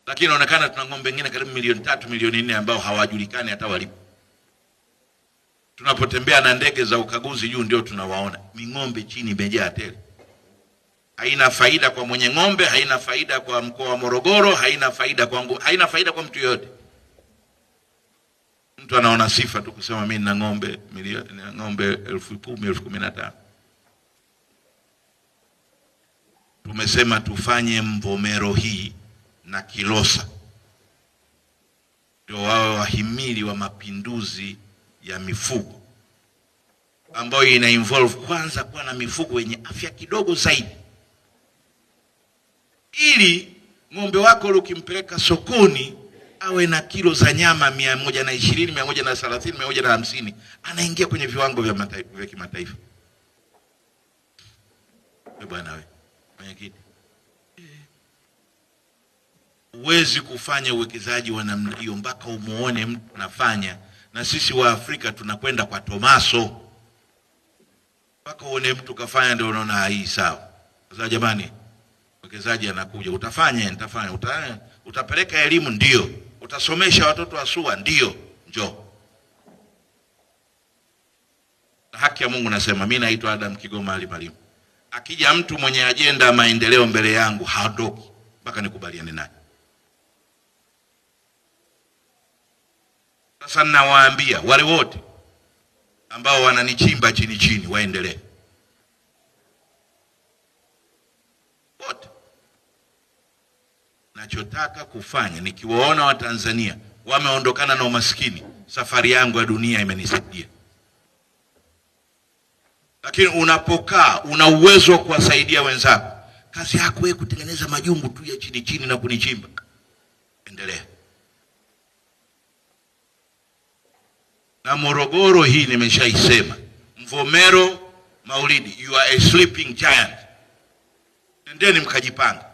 lakini inaonekana tuna ng'ombe wengine karibu milioni 3 milioni 4 ambao hawajulikani hata walipo. Tunapotembea na ndege za ukaguzi juu ndio tunawaona. Ming'ombe chini imejaa tele. Haina faida kwa mwenye ng'ombe, haina faida kwa mkoa wa Morogoro, haina faida kwa mtu yote. Mtu anaona sifa tu kusema mimi nina ng'ombe milioni, nina ng'ombe 10,000, 15,000. Tumesema tufanye Mvomero hii na Kilosa ndio wawe wahimili wa mapinduzi ya mifugo, ambayo ina involve kwanza kuwa na mifugo yenye afya kidogo zaidi, ili ng'ombe wako ukimpeleka sokoni awe na kilo za nyama 120, 130, 150, anaingia kwenye viwango vya kimataifa. Bwana wewe mwenyekiti, huwezi kufanya uwekezaji wa namna hiyo mpaka umuone mtu anafanya. Na sisi wa Afrika tunakwenda kwa Tomaso, mpaka uone mtu kafanya ndio unaona hii sawa. Sasa jamani, uwekezaji anakuja, utafanya, utapeleka elimu ndio, utasomesha watoto wa SUA ndio, njoo. Na haki ya Mungu nasema, mimi naitwa Adam Kigoma Ali Mwalimu. Akija mtu mwenye ajenda ya maendeleo mbele yangu haondoki mpaka nikubaliane naye. Sasa ninawaambia wale wote ambao wananichimba chini chini waendelee. Wote. Nachotaka kufanya nikiwaona Watanzania wameondokana na umaskini, safari yangu ya dunia imenisaidia. Lakini unapokaa una uwezo wa kuwasaidia wenzako, kazi yako wewe kutengeneza majungu tu ya chini chini na kunichimba, endelea. Na Morogoro hii nimeshaisema, Mvomero Maulidi, you are a sleeping giant. Nendeni mkajipanga.